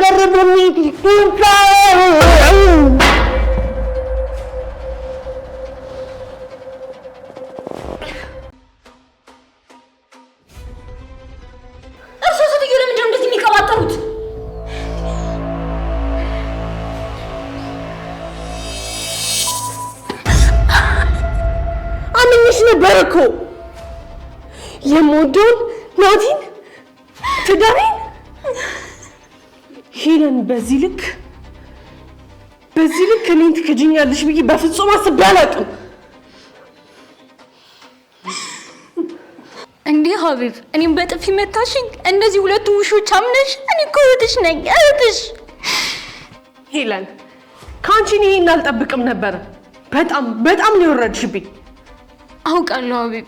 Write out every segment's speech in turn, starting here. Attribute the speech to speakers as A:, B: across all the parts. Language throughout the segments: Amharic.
A: አገረብኝ ነበርኩ የሞዶን ናቲን ትዳሬን ሄለን በዚህ ልክ እኔን ትከጂኛለሽ ብዬ በፍጹም አስቤ አላውቅም።
B: እንዴ ሀቢብ እኔም በጥፊ መታሽኝ። እንደዚህ ሁለቱ ውሾች አምነሽ እኔ እኮ እህትሽ ነኝ እህትሽ።
A: ሄለን ከአንቺ ይሄን አልጠብቅም ነበር። በጣም ነው የወረድሽብኝ።
B: አውቃለሁ ሀቢብ፣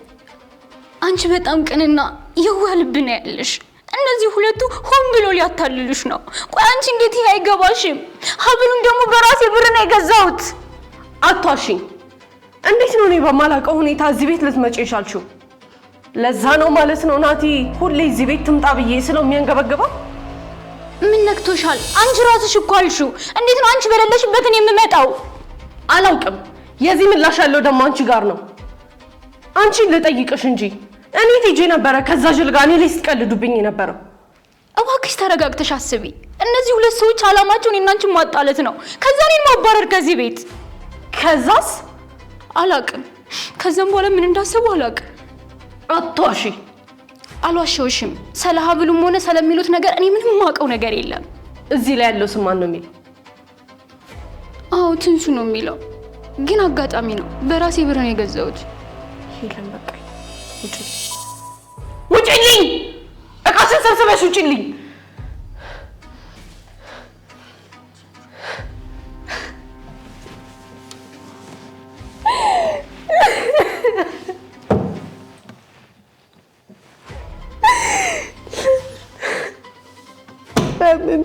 B: አንቺ በጣም ቅንና የዋህ ልብ ነው ያለሽ። እነዚህ ሁለቱ ሆን ብሎ ሊያታልሉሽ ነው። ቆይ አንቺ እንዴት ይሄ አይገባሽም? ሀብሉን ደግሞ በራሴ ብር ነው የገዛሁት።
A: አቷሽኝ። እንዴት ነው እኔ በማላውቀው ሁኔታ እዚህ ቤት ልትመጪ የቻልሽው? ለዛ ነው ማለት ነው ናቲ ሁሌ እዚህ ቤት ትምጣ ብዬ ስለው የሚያንገበግበው።
B: ምን ነክቶሻል? አንቺ ራስሽ እኮ አልሽው። እንዴት ነው አንቺ በሌለሽበት እኔ የምመጣው?
A: አላውቅም። የዚህ ምላሽ ያለው ደግሞ አንቺ ጋር ነው። አንቺን ልጠይቅሽ እንጂ እኔ ትጄ ነበረ ከዛ ጅል ጋር እኔ ላይ ስትቀልዱብኝ ነበረው።
B: እባክሽ ተረጋግተሽ አስቢ። እነዚህ ሁለት ሰዎች አላማቸው እኔና አንቺን ማጣለት ነው። ከዛ እኔን ማባረር ከዚህ ቤት።
A: ከዛስ
B: አላውቅም። ከዛም በኋላ ምን እንዳሰቡ አላውቅም።
A: አትዋሺ።
B: አልዋሸሁሽም። ስለ ሀብሉም ሆነ ስለሚሉት ነገር እኔ ምንም የማውቀው ነገር የለም።
A: እዚህ ላይ ያለው ስም ማን ነው የሚለው?
B: አዎ ትንሱ ነው የሚለው፣ ግን አጋጣሚ ነው በራሴ ብር ነው የገዛሁት።
A: ሄለን በቃ ውጪልኝ! እቃሽን ሰብስበሽ ውጪልኝ! በምን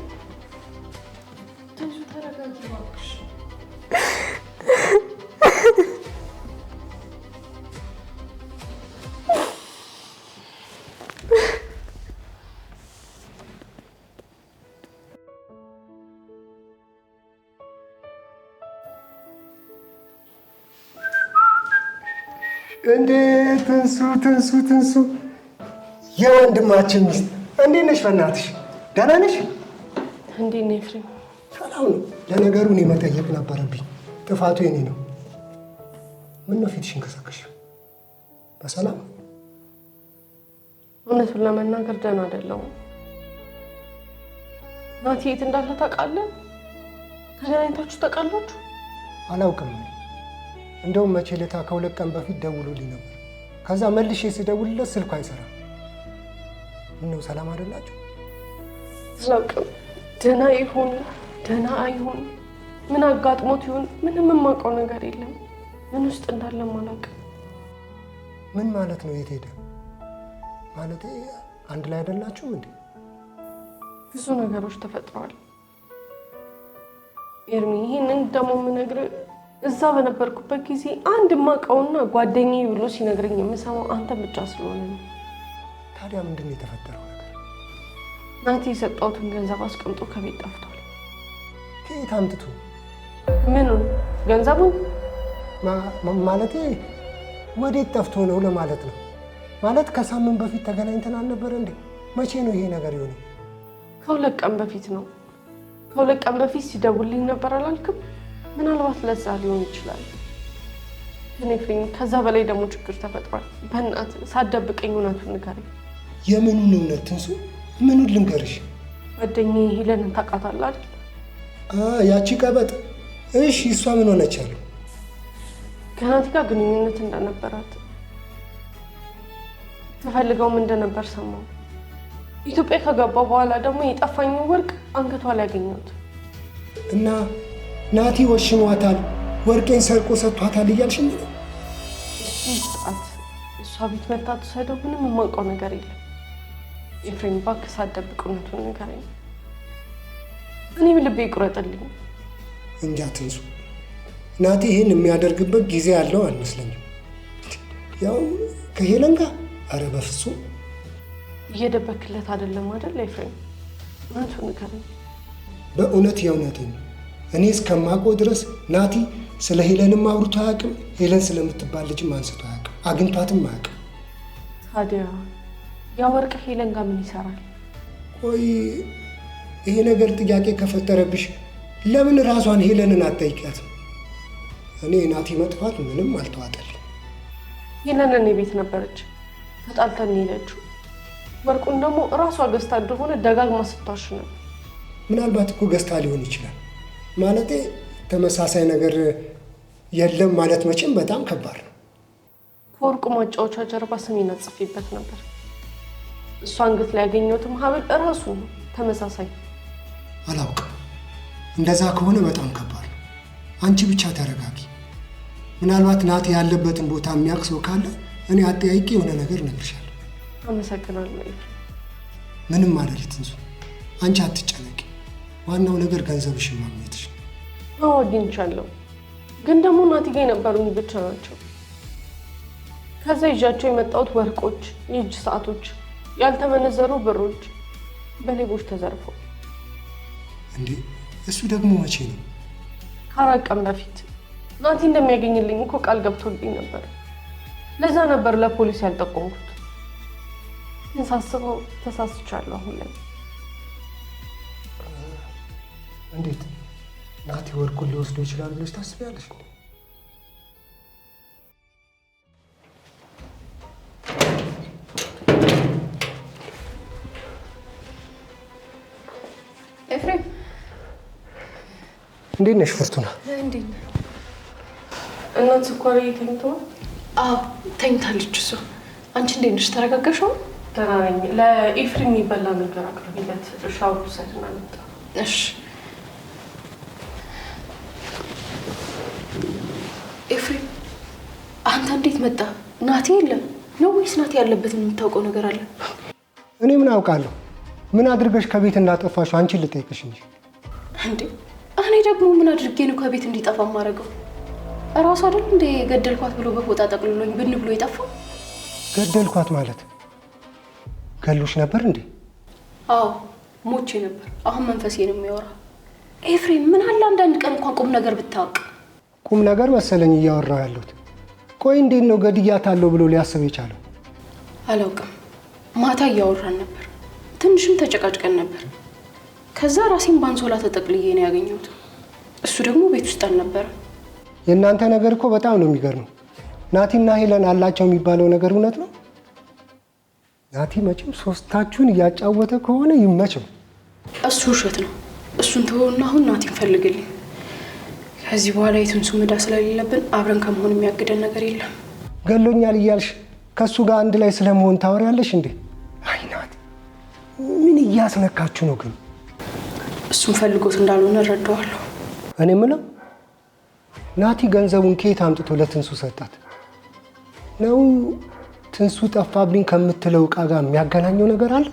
C: እንዴ ትንሱ የወንድማችን ሚስት እንዴት ነሽ? በእናትሽ ደህና ነሽ?
A: እንዴት ነሽ ኤፍሬም?
C: ሰላም ነው። ለነገሩ እኔ መጠየቅ ነበረብኝ፣ ጥፋቱ የኔ ነው። ምን ነው ፊትሽን ከሰከሽው? በሰላም?
A: እውነቱን ለመናገር ደህና አይደለሁም። ናቲ የት እንዳለ ታውቃለህ? ተገናኝታችሁ ታውቃላችሁ?
C: አላውቅም። እንደውም መቼ ለታ ከሁለት ቀን በፊት ደውሎልኝ ነበር። ከዛ መልሼ ስደውልለት ስልኩ አይሰራም። ምነው ሰላም አይደላችሁ?
A: አላውቅም። ደህና ይሁን ደህና አይሁን፣ ምን አጋጥሞት ይሁን ምንም የማውቀው ነገር የለም። ምን ውስጥ እንዳለም አላውቅም።
C: ምን ማለት ነው? የት ሄደ? ማለቴ አንድ ላይ አይደላችሁም እንዴ?
A: ብዙ ነገሮች ተፈጥረዋል ኤርሚ። ይሄንን ደግሞ የምነግርህ እዛ በነበርኩበት ጊዜ አንድ የማውቀውና ጓደኛዬ ብሎ ሲነግረኝ የምሰማው አንተ ብቻ ስለሆነ ነው።
C: ታዲያ ምንድን ነው የተፈጠረው ነገር?
A: ናቲ የሰጠሁትን ገንዘብ አስቀምጦ ከቤት ጠፍቷል።
C: ከየት አምጥቶ?
A: ምኑን? ገንዘቡን?
C: ማለቴ ወዴት ጠፍቶ ነው ለማለት ነው። ማለት ከሳምንት በፊት ተገናኝተን አልነበረ እንዴ? መቼ ነው ይሄ ነገር የሆነው?
A: ከሁለት ቀን በፊት ነው። ከሁለት ቀን በፊት ሲደውልልኝ ነበር አላልክም? ምናልባት ለዛ ሊሆን ይችላል። ግን ኤፍሬም ከዛ በላይ ደግሞ ችግር ተፈጥሯል። በእናትህ ሳትደብቀኝ እውነቱን ንገረኝ።
C: የምኑን እውነት ትንሱ? ምኑን ልንገርሽ?
A: ጓደኛዬ ሄለንን ታውቃታለህ አይደል?
C: ያቺ ቀበጥ። እሺ እሷ ምን ሆነች አሉ?
A: ከናቲ ጋር ግንኙነት እንደነበራት ተፈልገውም እንደነበር ሰማሁ። ኢትዮጵያ ከገባ በኋላ ደግሞ የጠፋኝን ወርቅ አንገቷ ላይ ያገኘሁት
C: እና ናቲ ወሽሟታል፣ ወርቄን ሰርቆ ሰጥቷታል እያልሽኝ ነው?
A: ስጣት፣ እሷ ቤት መታ ትውሰደው። ምንም የማውቀው ነገር የለም ኤፍሬም፣ እባክህ ሳትደብቅ እውነቱን ንገረኝ። እኔም ልቤ ይቁረጥልኝ።
C: እንጃ ትንሱ፣ ናቲ ይህን የሚያደርግበት ጊዜ ያለው አልመስለኝም። ያው ከሄለን ጋር ኧረ በፍጹም።
A: እየደበክለት አይደለም አይደል ኤፍሬም? እውነቱን ንገረኝ።
C: በእውነት የእውነቴን ነው። እኔ እስከማውቀው ድረስ ናቲ ስለ ሄለንም አውርቶ አያውቅም። ሄለን ስለምትባል ልጅም አንስቶ አያውቅም። አግኝቷትም አያውቅም።
A: ታዲያ ያ ወርቅ ሄለን ጋር ምን ይሰራል?
C: ቆይ ይሄ ነገር ጥያቄ ከፈጠረብሽ ለምን ራሷን ሄለንን አትጠይቂያትም? እኔ ናቲ መጥፋት ምንም አልተዋጠልኝ።
A: ሄለን እኔ ቤት ነበረች፣ ተጣልተን ሄደችው። ወርቁን ደግሞ እራሷ ገዝታ እንደሆነ ደጋግማ ስትዋሽ ነበር።
C: ምናልባት እኮ ገዝታ ሊሆን ይችላል። ማለቴ ተመሳሳይ ነገር የለም ማለት መቼም በጣም ከባድ ነው።
A: ከወርቁ ማጫወቻ ጀርባ ስሜን ጽፌበት ነበር። እሷ አንገት ላይ ያገኘሁትም ሀብል እራሱ ነው፣ ተመሳሳይ።
C: አላውቅም። እንደዛ ከሆነ በጣም ከባድ ነው። አንቺ ብቻ ተረጋጊ። ምናልባት ናቲ ያለበትን ቦታ የሚያውቅ ሰው ካለ እኔ አጠያይቄ የሆነ ነገር እነግርሻለሁ።
A: አመሰግናለሁ።
C: ምንም አይደል ትንሱ፣ አንቺ አትጨነቂ። ዋናው ነገር ገንዘብሽን ማግኘትሽ ነው።
A: አዎ አግኝቻለሁ፣ ግን ደግሞ ናቲ ጋር የነበሩኝ ብቻ ናቸው። ከዛ ይዣቸው የመጣሁት ወርቆች፣ የእጅ ሰዓቶች፣ ያልተመነዘሩ ብሮች በሌቦች ተዘርፈው።
C: እንዴ እሱ ደግሞ መቼ ነው?
A: ከ4 ቀን በፊት ናቲ እንደሚያገኝልኝ እኮ ቃል ገብቶልኝ ነበር። ለዛ ነበር ለፖሊስ ያልጠቆምኩት። ግን ሳስበው ተሳስቻለሁ። አሁን ላይ
C: እንዴት ናቲ ወርቁን ሊወስደው ይችላል ብለሽ ታስቢያለሽ?
A: ኤፍሬም
C: እንዴት ነሽ ፍርቱና?
A: እንዴት ነህ? እናት ስኳር ተኝተዋል?
D: አዎ ተኝታለች እሷ። አንቺ እንዴት ነሽ? ተረጋጋሽው?
A: ደህና ነኝ። ለኤፍሬም የሚበላ ነገር አቅርቢለት፣ ሻወር ውሰድና ልምጣ።
D: እሺ። ኤፍሬም አንተ እንዴት መጣ? ናቲ የለም ነው ወይስ ናቲ ያለበትን የምታውቀው ነገር አለ?
C: እኔ ምን አውቃለሁ? ምን አድርገሽ ከቤት እንዳጠፋሽው አንቺን ልጠይቅሽ እንጂ።
D: እንዴ እኔ ደግሞ ምን አድርጌ ነው ከቤት እንዲጠፋ ማረገው? እራሱ አይደል እንደ ገደልኳት ብሎ በፎጣ ጠቅልሎኝ ብን ብሎ የጠፋው?
C: ገደልኳት ማለት ገሎሽ ነበር እንዴ?
D: አዎ ሞቼ ነበር። አሁን መንፈሴ ነው የሚያወራ። ኤፍሬም ምን አለ አንዳንድ ቀን እንኳን ቁም ነገር ብታውቅ።
C: ቁም ነገር መሰለኝ እያወራሁ ያለሁት። ቆይ እንዴት ነው ገድያታለሁ ብሎ ሊያስብ የቻለው?
D: አላውቅም። ማታ እያወራን ነበር፣ ትንሽም ተጨቃጭቀን ነበር። ከዛ ራሴን ባንሶላ ተጠቅልዬ ነው ያገኘሁት። እሱ ደግሞ ቤት ውስጥ አልነበረ።
C: የእናንተ ነገር እኮ በጣም ነው የሚገርመው። ናቲና ሄለን አላቸው የሚባለው ነገር እውነት ነው? ናቲ መቼም ሶስታችሁን እያጫወተ ከሆነ ይመቸው።
D: እሱ ውሸት ነው። እሱን ተወውና አሁን ናቲን ፈልግልኝ። ከዚህ በኋላ የትንሱ ምዳ ስለሌለብን አብረን ከመሆን የሚያግደን ነገር የለም።
C: ገሎኛል እያልሽ ከእሱ ጋር አንድ ላይ ስለመሆን ታወሪያለሽ እንዴ? አይ ናቲ ምን እያስነካችሁ ነው ግን?
D: እሱን ፈልጎት እንዳልሆነ እረዳዋለሁ።
C: እኔ የምለው ናቲ ገንዘቡን ከየት አምጥቶ ለትንሱ ሰጣት ነው? ትንሱ ጠፋብኝ ከምትለው ዕቃ ጋር የሚያገናኘው ነገር አለ?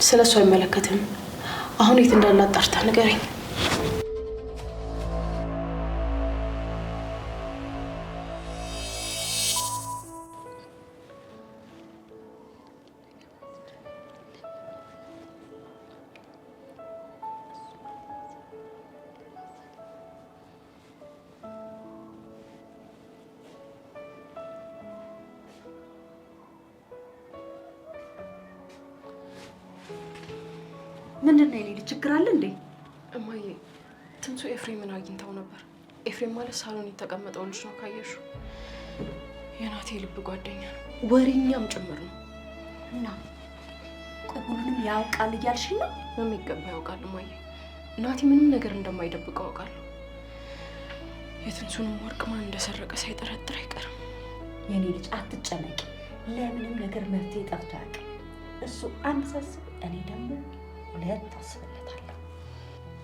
D: ስለ እሱ አይመለከትም። አሁን የት እንዳለ አጣርታ ንገረኝ።
E: ምንድነው የሌሊ ችግር አለ እንዴ?
D: እማዬ ትንሱ ኤፍሬምን አግኝተው ነበር። ኤፍሬም ማለት ሳሎን የተቀመጠው ልጅ ነው። ካየሹ የናቴ ልብ ጓደኛ ነው፣ ወሬኛም ጭምር ነው።
E: እና ቆይ ሁሉንም ያውቃል እያልሽ ነው?
D: በሚገባ ያውቃል እማዬ። ናቲ ምንም ነገር እንደማይደብቀው አውቃለሁ። የትንሱንም ወርቅ ማን እንደሰረቀ ሳይጠረጥር አይቀርም።
E: የኔ ልጅ አትጨነቂ። ለምንም ነገር መፍትሄ ጠፍቶ ያውቃል። እሱ አንድ ሳስብ፣ እኔ ደግሞ 2 አስብለታለሁ።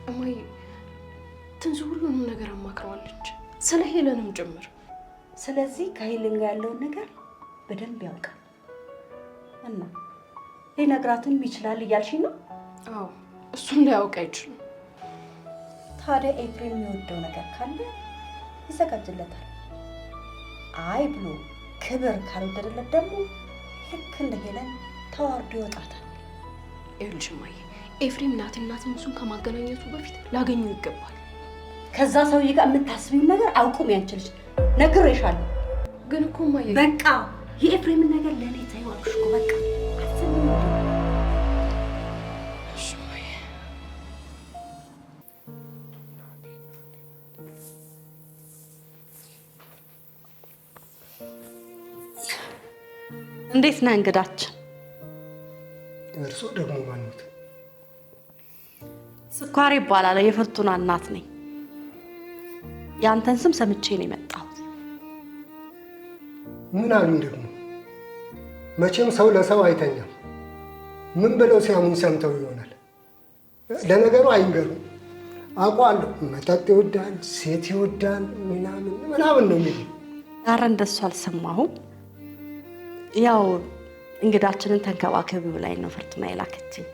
D: እማዬ ትንሱ ሁሉንም ነገር አማክረዋለች፣ ስለ ሄለንም ጭምር።
E: ስለዚህ ከሄለን ጋር ያለውን ነገር በደንብ ያውቃል እና ሊነግራትም ይችላል እያልሽ ነው?
D: አዎ እሱን ሊያውቅ አይችልም።
E: ታዲያ ኤፍሬም የሚወደው ነገር ካለ ይዘጋጅለታል። አይ ብሎ ክብር ካልወደደለት ደግሞ ልክ እንደ ሄለን ተዋርዶ ይወጣታል።
D: ይኸውልሽ እማዬ ኤፍሬም ናትና ትንሱን ከማገናኘቱ በፊት ላገኘው ይገባል።
E: ከዛ ሰውዬ ጋር የምታስቢውን ነገር አውቁም ያንችልሽ ነግሬሻለሁ።
D: ግን እኮ ማየ
E: በቃ የኤፍሬምን ነገር ለኔ ተይው አልኩሽ እኮ በቃ አትሰሚም። እንዴት ነህ እንግዳችን?
C: እርሶ ደግሞ ማንት?
E: ስኳር ይባላል። የፍርቱና እናት ነኝ። ያንተን ስም ሰምቼ ነው የመጣሁት።
C: ምን አሉኝ ደግሞ? መቼም ሰው ለሰው አይተኛም። ምን ብለው ሲያሙኝ ሰምተው ይሆናል። ለነገሩ አይንገሩም። አውቀዋለሁ። መጠጥ ይወዳል፣ ሴት ይወዳል፣ ምናምን ነው የሚሉ።
E: ኧረ እንደሱ አልሰማሁም። ያው እንግዳችንን ተንከባከቢ ብላኝ ነው ፍርቱና የላከችኝ።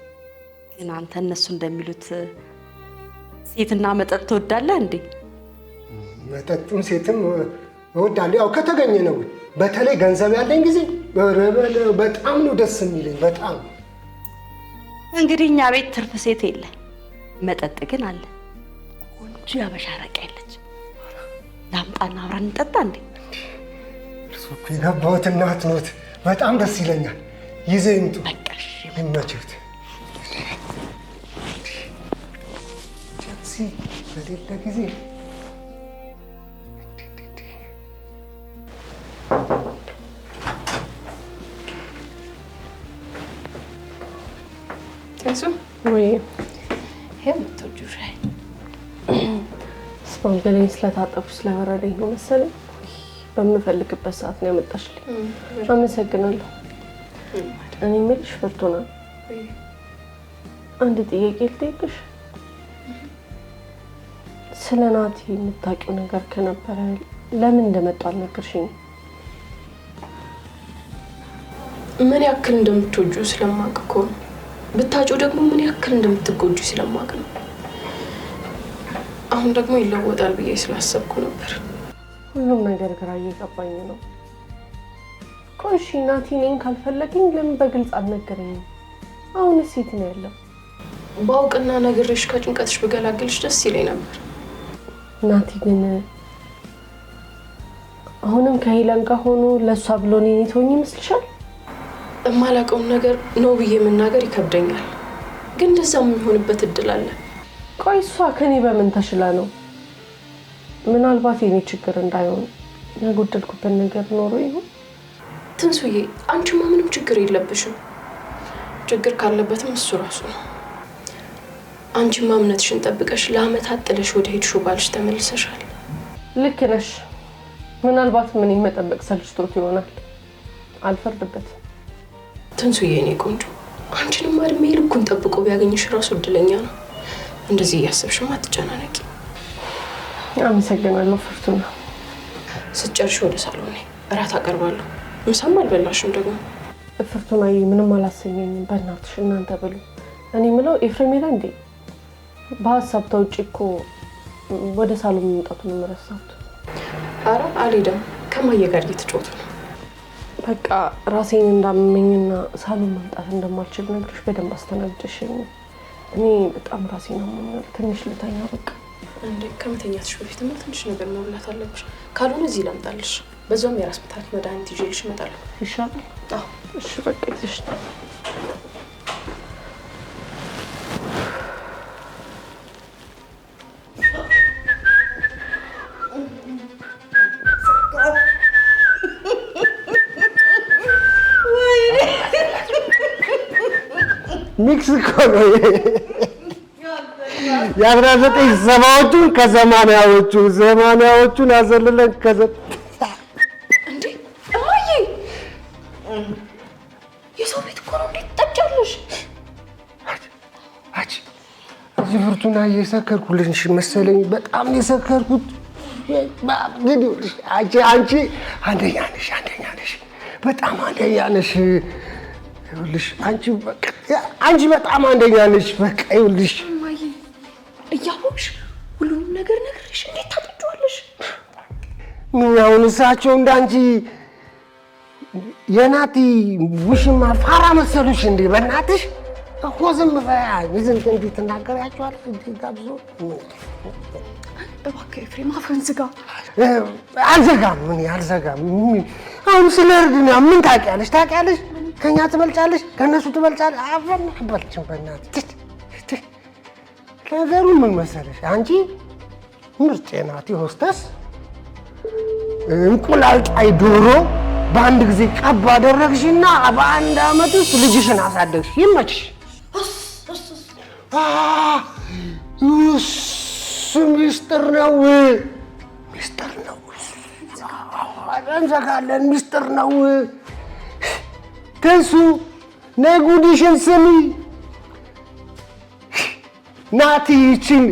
E: ግን አንተ እነሱ እንደሚሉት ሴትና መጠጥ ትወዳለህ እንዴ?
C: መጠጡን ሴትም እወዳለሁ። ያው ከተገኘ ነው። በተለይ ገንዘብ ያለኝ ጊዜ በጣም ነው ደስ የሚለኝ። በጣም
E: እንግዲህ እኛ ቤት ትርፍ ሴት የለ፣ መጠጥ ግን አለ። ቆንጆ ያበሻ አረቄ ያለች ላምጣና አብረን እንጠጣ እንዴ?
C: እርሱ እኮ የገባሁት እናት ኖት። በጣም ደስ ይለኛል። ይዘህ ይምጡ።
E: በቃሽ
C: ይመችዎት። በሌለ ጊዜ
D: ትንሱ
A: ወይ
D: የምትወጂው ሻይ
A: እስካሁን ገላዬን ስለታጠብኩ ስለበረደኝ ነው መሰለኝ በምፈልግበት ሰዓት ነው ያመጣሽልኝ። አመሰግናለሁ። እኔ የምልሽ ፍርቱና፣ አንድ ጥያቄ ልጠይቅሽ። ስለ ናቲ የምታውቂው ነገር ከነበረ ለምን እንደመጣ አልነገርሽኝም?
D: ምን ያክል እንደምትወጂው ስለማውቅ እኮ ነው። ብታጪው ደግሞ ምን ያክል እንደምትጎጂ ስለማውቅ ነው። አሁን ደግሞ ይለወጣል ብዬ ስላሰብኩ ነበር።
A: ሁሉም ነገር ግራ እየገባኝ ነው። ቆይ እሺ ናቲ እኔን ካልፈለገኝ ለምን በግልጽ አልነገረኝም? አሁንስ የት ነው ያለው?
D: ባውቅና ነግሬሽ ከጭንቀትሽ ብገላግልሽ ደስ ይለኝ ነበር።
A: ናቲ ግን አሁንም ከሄለን ጋር ሆኖ ለእሷ ብሎ እኔን የተወኝ ይመስልሻል?
D: የማላውቀውን ነገር ነው ብዬ መናገር ይከብደኛል፣ ግን እንደዛም የሚሆንበት እድል አለ።
A: ቆይ እሷ ከኔ በምን ተሽላ ነው? ምናልባት የኔ ችግር እንዳይሆን ያጎደልኩበት ነገር ኖሮ ይሆን?
D: ትንሱዬ አንቺማ ምንም ችግር የለብሽም። ችግር ካለበትም እሱ ራሱ ነው። አንቺማ እምነትሽን ጠብቀሽ ለአመታት ጥለሽ ወደ ሄድሽው ባልሽ ተመልሰሻል።
A: ልክ ነሽ። ምናልባት ምን መጠበቅ ሰልችቶት ይሆናል። አልፈርድበትም።
D: ትንሱዬ የኔ ቆንጆ፣ አንቺንም እድሜ ልኩን ጠብቆ ቢያገኝሽ ራሱ እድለኛ ነው። እንደዚህ እያሰብሽማ አትጨናነቂ።
A: አመሰግናለሁ ፍርቱና።
D: ስትጨርሽ ወደ ሳሎን እራት አቀርባለሁ። ምሳም አልበላሽም ደግሞ።
A: ፍርቱናዬ ምንም አላሰኘኝም። በእናትሽ እናንተ ብሉ። እኔ ምለው ኤፍሬም ሄደ እንዴ? በሀሳብ ተውጭ እኮ ወደ ሳሎን መምጣቱን ረሳሁት።
D: ኧረ አልሄደም፣ ከማየ ጋር እየተጫወቱ ነው።
A: በቃ ራሴን እንዳመመኝና ሳሎን መምጣት እንደማልችል ነግሬሽ በደንብ አስተናግደሽኝ። እኔ በጣም ራሴን አሞኛል። ትንሽ ልተኛ በቃ።
D: እንዴ ከመተኛትሽ በፊትማ ትንሽ ነገር መብላት አለብሽ። ካልሆነ እዚህ ላምጣልሽ። በዛውም የራስ ምታት መድኃኒት ይዤልሽ እመጣለሁ።
A: ይሻላል?
D: አዎ
A: እሺ በቃ ይዘሽ ነው።
C: ሚክስ እኮ ነው የ1970ዎቹን ከ80ዎቹን አዘልለን
D: እንዴ እማዬ፣ የሰው ቤት እኮ ነው። እንዴት ትጠጫለሽ?
C: እዚህ ፍርቱና እየሰከርኩልሽ መሰለኝ። በጣም የሰከርኩት። አንቺ አንደኛ ነሽ፣ በጣም አንደኛ ነሽ። ይኸውልሽ አንቺ በጣም አንደኛ ነሽ። በቃ ይኸውልሽ
D: እማዬ፣ እያወቅሽ ሁሉንም ነገር ነግሬሽ እንዴት ታጠጪዋለሽ?
C: አሁን እሳቸው እንዳንቺ የናቲ ውሽማ ፋራ መሰሉሽ እንዴ? በእናትሽ እኮ ዝም በያ ዝንት እንዴት ተናገራቸዋል እንዴ ጋብዞ
D: እባክህ ኤፍሬም አፍህን ዝጋ።
C: አልዘጋም ምን አልዘጋም። አሁን ስለ እርድና ምን ታውቂያለሽ? ከኛ ትበልጫለሽ፣ ከነሱ ትበልጫለሽ። አፈን አበልጭም በእናትሽ ነገሩ ምን መሰለሽ? አንቺ ምርጥ ናት ሆስተስ እንቁላል ጣይ ዶሮ በአንድ ጊዜ ቀብ አደረግሽና በአንድ አመት ውስጥ ልጅሽን አሳደግሽ። ይመችሽ። ሚስጥር ነው እንዘጋለን። ሚስጥር ነው። ትንሱ ነይ ጉድሽን ስሚ። ናቲ ይችን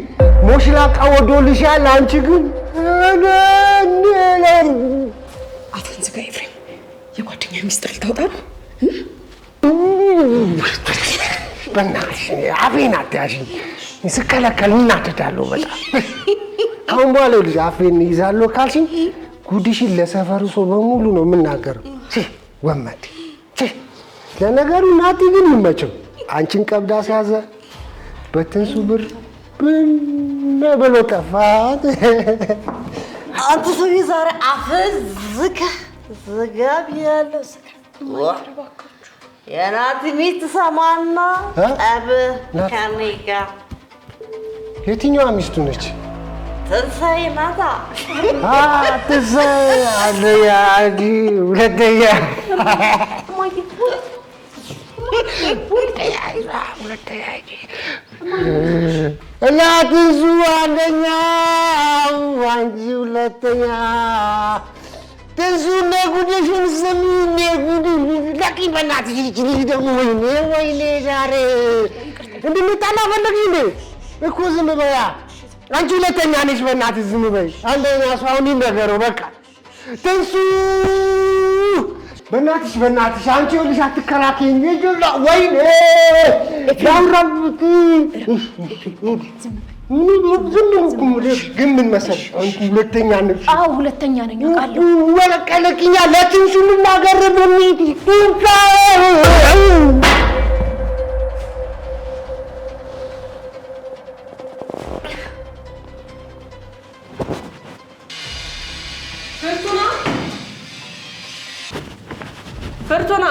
C: ሞሽላቃ ወዶልሻል። አንቺ ግን
E: አፍህን ዝጋ ኤፍሬም። የጓደኛ ሚስጥር ልታወጣ ነው?
C: በእናትሽ አፌን አትያዥኝ። ስከለከል እናደዳለሁ በጣም። አሁን በኋላ ልጅ አፌን ይዛለሁ ካልሽኝ ጉድሽን ለሰፈሩ ሰው በሙሉ ነው የምናገረው። ወመድ ለነገሩ ናቲ ግን ይመቸው። አንቺን ቀብዳ ሲያዘ በትንሱ ብር ብሎ ጠፋት።
E: አንተ ሰውዬ ዛሬ አፍህን ዝጋ ብያለሁ። የናቲ ሚስት ሰማና ጠብ ከኔ ጋር።
C: የትኛዋ ሚስቱ ነች?
E: ትንሳኤ ናታ።
C: ትንሳኤ አለ ያጂ ሁለተኛ እና ትንሱ አንደኛ አንቺ ሁለተኛ። ትንሱ ጉድሽን ስሚ። ለቂ በእናትሽ ልጅ ደግሞ ወይኔ ዛሬ እንድንጣላ ፈለግሽ እንዴ? እኮ ዝም በያ አንቺ ሁለተኛ ነሽ። በእናትሽ ዝም በይ። አንደኛ ሰው አሁን ይነገረው በቃ። ትንሱ በእናትሽ አንቺ ይኸውልሽ አትከራከኝ። ይጀላ ወይኔ ያውራብት ግን ምን መሰለሽ አንቺ ሁለተኛ ነሽ።
D: አዎ ሁለተኛ ነኝ አውቃለሁ።
C: ወለቀለቅኛ ለትንሱ ልናገር በሚት
D: ፍርቱና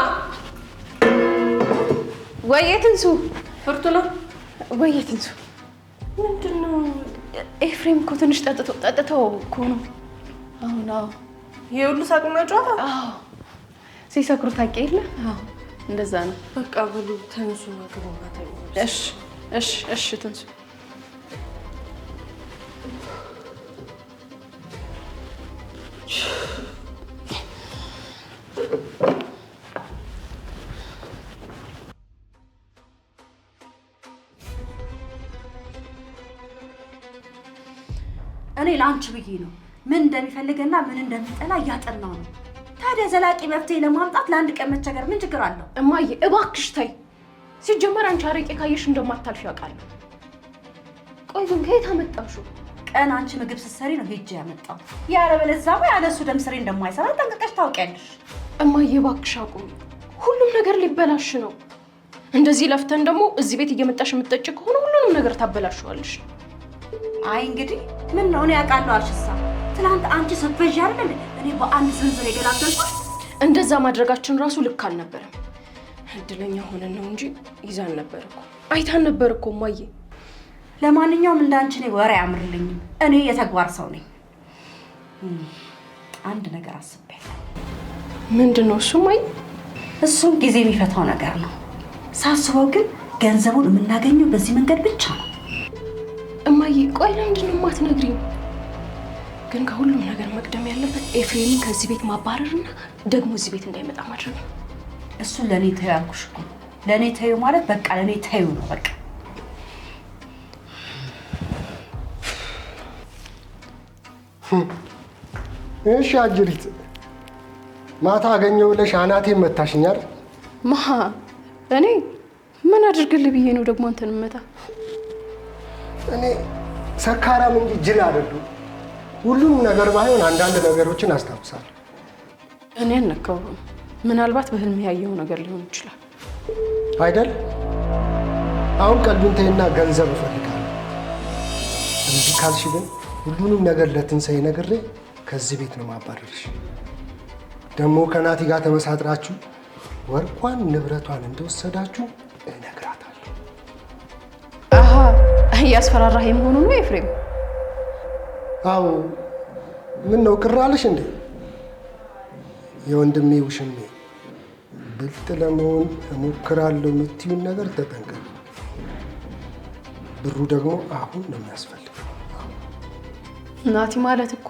D: ወይዬ ትንሱ ፍርቱና ወይዬ ትንሱ ምንድን ነው? ኤፍሬም እኮ ትንሽ ጠጥተው እኮ ነው አሁን። አዎ ይሄ ሁሉ ሳቅና ጨዋታ። አዎ ሲሰክሩ ታውቂ የለ? አዎ እንደዛ ነው። በቃ ብሉ ተንሱ ግቡና ተኙ። እሺ ትንሱ
E: እኔ ለአንቺ ብዬ ነው ምን እንደሚፈልግና ምን እንደሚጠላ እያጠናው ነው። ታዲያ ዘላቂ መፍትሄ ለማምጣት ለአንድ ቀን መቸገር ምን ችግር አለው?
D: እማዬ እባክሽ ተይ። ሲጀመር አንቺ አረቄ ካየሽ እንደማታልፊ ያውቃለሁ። ቆይ ግን ከየት አመጣሽው?
E: ቀን አንቺ ምግብ ስትሰሪ ነው ሄጄ ያመጣው። ያለበለዚያማ ያለሱ ደም ስሬ እንደማይሰራ ጠንቅቀሽ ታውቂያለሽ።
D: እማዬ እባክሽ አቁሚ። ሁሉም ነገር ሊበላሽ ነው። እንደዚህ ለፍተን ደግሞ እዚህ ቤት እየመጣሽ የምትጠጪ ከሆነ ሁሉንም ነገር ታበላሽዋለሽ።
E: አይ እንግዲህ ምን ነው እኔ ያውቃለሁ አልሽሳ። ትናንት አንቺ ስትፈጂ አይደል እኔ በአንድ ስንዝር የገላገልኩት።
D: እንደዛ ማድረጋችን ራሱ ልክ አልነበረም። እድለኛ ሆነን ነው እንጂ ይዛን ነበር እኮ አይታን ነበር እኮ እማዬ።
E: ለማንኛውም እንዳንቺ እኔ ወሬ አያምርልኝም። እኔ የተግባር ሰው ነኝ። አንድ ነገር አስቤያለሁ።
D: ምንድን ነው እሱ እማዬ?
E: እሱም ጊዜ የሚፈታው ነገር ነው። ሳስበው ግን ገንዘቡን የምናገኘው በዚህ መንገድ ብቻ ነው።
D: እማዬ ቆይ ለምንድን ነው የማትነግሪኝ? ግን ከሁሉም ነገር መቅደም ያለበት ኤፍሬምን ከዚህ ቤት ማባረርና ደግሞ እዚህ ቤት እንዳይመጣ ማድረግ ነው።
E: እሱን ለእኔ ተይው ያልኩሽ እኮ። ለእኔ ተይው ማለት በቃ ለእኔ ተይው ነው በቃ።
C: እሺ አጅሪት ማታ አገኘው ብለሽ አናቴን መታሽኛል።
D: እኔ ምን አድርግልህ ብዬ ነው ደግሞ አንተን መታ?
C: እኔ ሰካራም እንጂ ጅል አይደለሁም። ሁሉም ነገር ባይሆን አንዳንድ ነገሮችን አስታውሳለሁ።
D: እኔ አልነካሁም። ምናልባት በህልም ያየው ነገር ሊሆን ይችላል
C: አይደል? አሁን ቀልዱን ተይና ገንዘብ እፈልጋለሁ። እንጂ ካልሽ ግን ሁሉንም ነገር ለትንሣኤ ነግሬ ከዚህ ቤት ነው ማባረርሽ። ደግሞ ከናቲ ጋር ተመሳጥራችሁ ወርቋን ንብረቷን እንደወሰዳችሁ እነግራታለሁ።
D: አሃ እያስፈራራህ መሆኑ ነው ኤፍሬም?
C: አዎ። ምን ነው ቅር አለሽ እንዴ? የወንድሜ ውሽሜ ብልጥ ለመሆን እሞክራለሁ የምትይውን ነገር ተጠንቀቅ። ብሩ ደግሞ አሁን ነው የሚያስፈልገው።
D: ናቲ ማለት እኮ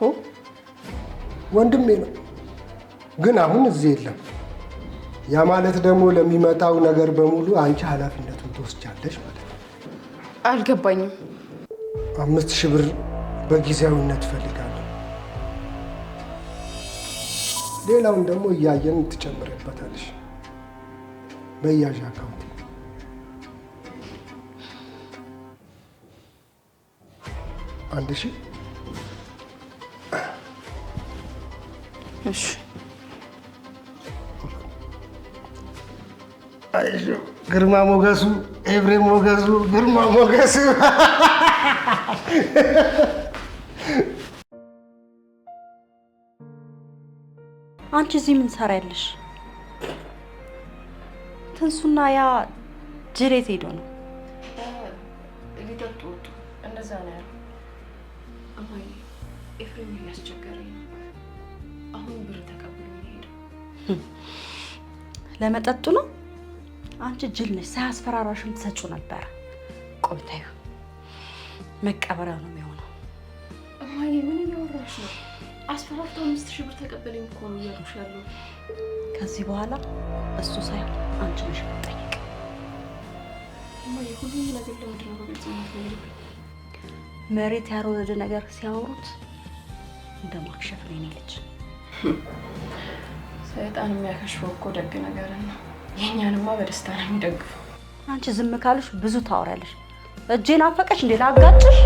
C: ወንድሜ ነው፣ ግን አሁን እዚህ የለም። ያ ማለት ደግሞ ለሚመጣው ነገር በሙሉ አንቺ ኃላፊነቱን ትወስጃለሽ ማለት ነው።
D: አልገባኝም።
C: 5000 ብር በጊዜያዊነት እፈልጋለሁ። ሌላውን ደግሞ እያየን ትጨምርበታለሽ በያዥ አካውንት። አንድ ሺህ
D: እሺ።
C: አይዞ ግርማ ሞገሱ፣ ኤፍሬም ሞገሱ፣ ግርማ ሞገሱ።
E: አንቺ እዚህ ምን ትሰሪያለሽ? ትንሱና ያ ጅሬት ሄዶ ነው
A: ሊጠጡ ወጡ። እንደዛ ነው ያለው። እማዬ ኤፍሬም እያስቸገረኝ ነው። አሁን ብር ተቀብሎ ሄደው
E: ለመጠጡ ነው። አንቺ ጅል ነሽ። ሳያስፈራራሽም ትሰጪው ነበረ። ቆይታዩ መቀበሪያ ነው የሚሆነው።
A: እማዬ ምን እያወራሽ ነው? አስፈራርቶ 5000 ብር ተቀበለኝ እኮ ነው እያልኩሽ ያለው።
E: ከዚህ በኋላ እሱ ሳይሆን አንቺ ነሽ የምትጠይቅ።
A: እማዬ ሁሉም ነገር ለምንድን ነው በግልጽ የማትነግሪኝ?
E: መሬት ያልወረደ ነገር ሲያወሩት እንደ ማክሸፍ ነው የኔ ልጅ።
A: ሰይጣን የሚያከሽፈው እኮ ደግ ነገር ነው። የእኛንማ በደስታ ነው የሚደግፈው።
E: አንቺ ዝም ካልሽ ብዙ ታወሪያለሽ። እጄን አፈቀሽ እንዴ ላጋጭሽ?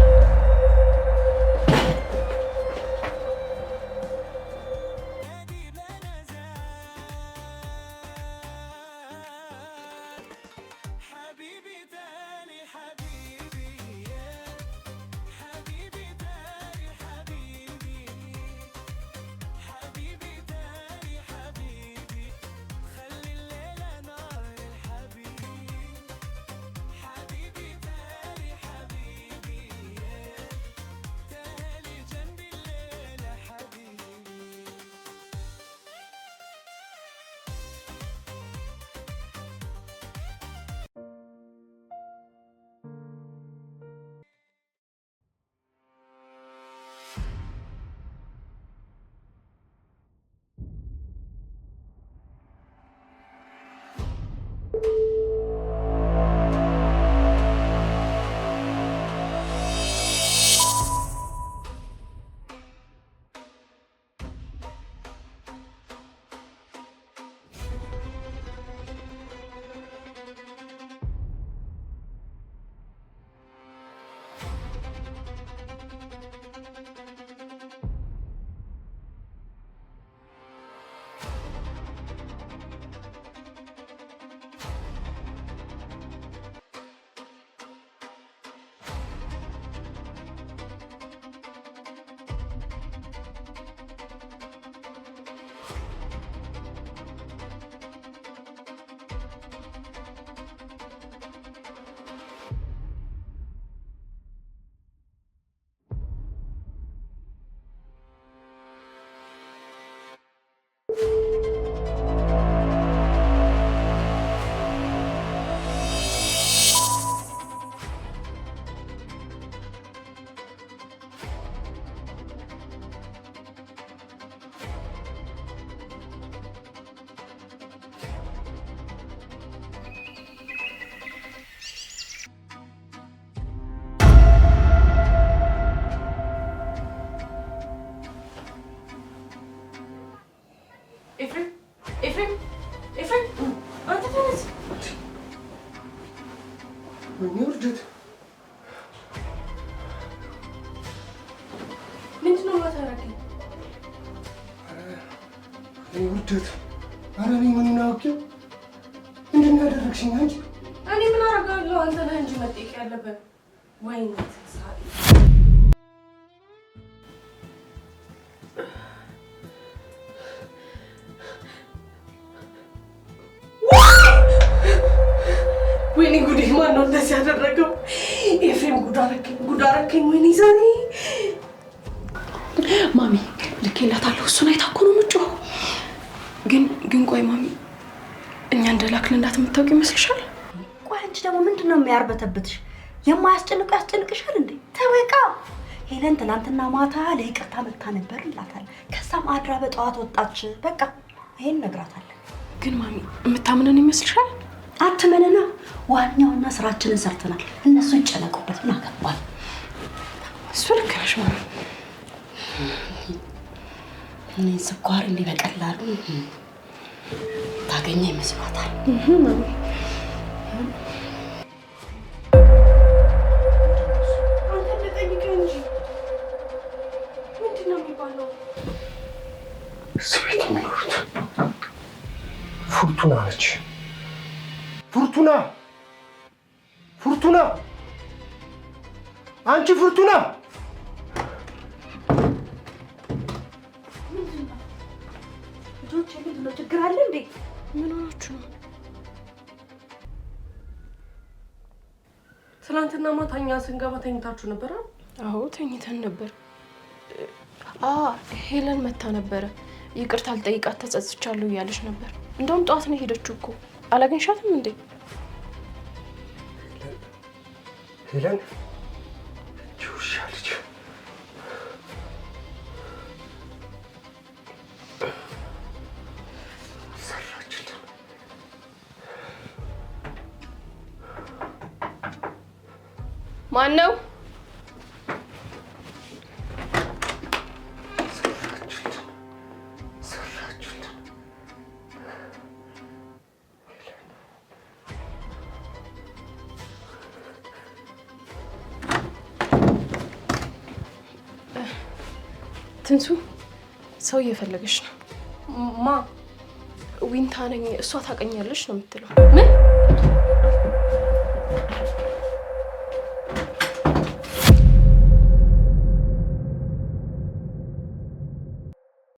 C: ውርደት
A: ምንድን ነው የማታረገኝ?
C: ውርደት ኧረ እኔ ምን አውቄው? ምንድን ነው ያደረግሽኝ አንቺ?
A: እኔ ምን አደርጋለሁ? ያለው አንተ ነህ እንጂ መጠየቅ ያለብህ። ወይኔ ትንሣኤ ወይኔ ጉዴ! ማን ነው እንደዚህ ያደረገው? ኤፍሬም ጉድ አደረከኝ። ወይኔ ዛሬ
D: ማሚ ልኬላታለሁ። እሱን አይታ እኮ ነው የምትጮኸው። ግን ቆይ ማሚ እኛ እንደላክልናት የምታውቂ ይመስልሻል?
E: ቆይ አንቺ ደግሞ ምንድን ነው የሚያርበተብትሽ? የማያስጨንቁ ያስጨንቅሻል እንዴ? ተወቃ ሄለን ትናንትና ማታ ለይቅርታ መታ ነበር እንላታለን። ከዛም አድራ በጠዋት ወጣች። በቃ ይሄን ነግራታለን።
D: ግን ማሚ የምታምነን ይመስልሻል?
E: አትመንና፣ ዋኛውና ስራችንን ሰርተናል። እነሱ ይጨነቁበት ምን አገባል?
D: እሱ ልክ ነሽ ማሚ።
E: እኔ ስኳር እንዲህ በቀላሉ ታገኘ ይመስላታል።
D: ማሚ
C: ስቤት የሚኖሩት ፉርቱና ነች። ፉርቱና አንቺ ፉርቱና!
E: ልጆች ምንድን ነው ችግር አለ እንዴ?
D: ምን ሆናችሁ ነው?
A: ትናንትና ማታኛ ስንገባ ተኝታችሁ ነበር?
D: አዎ ተኝተን ነበር። ሄለን መታ ነበረ። ይቅርታ አልጠይቃት ተጸጽቻለሁ እያለች ነበር። እንደውም ጠዋት ነው ሄደችው እኮ። አላገኝሻትም እንዴ?
C: ሄለን ውሻ ልጅ ሰራችልን።
D: ማን ነው? ትንሱ ሰው እየፈለገች ነው።
A: ማ?
D: ዊንታ ነኝ። እሷ ታውቀኛለች ነው የምትለው።
A: ምን?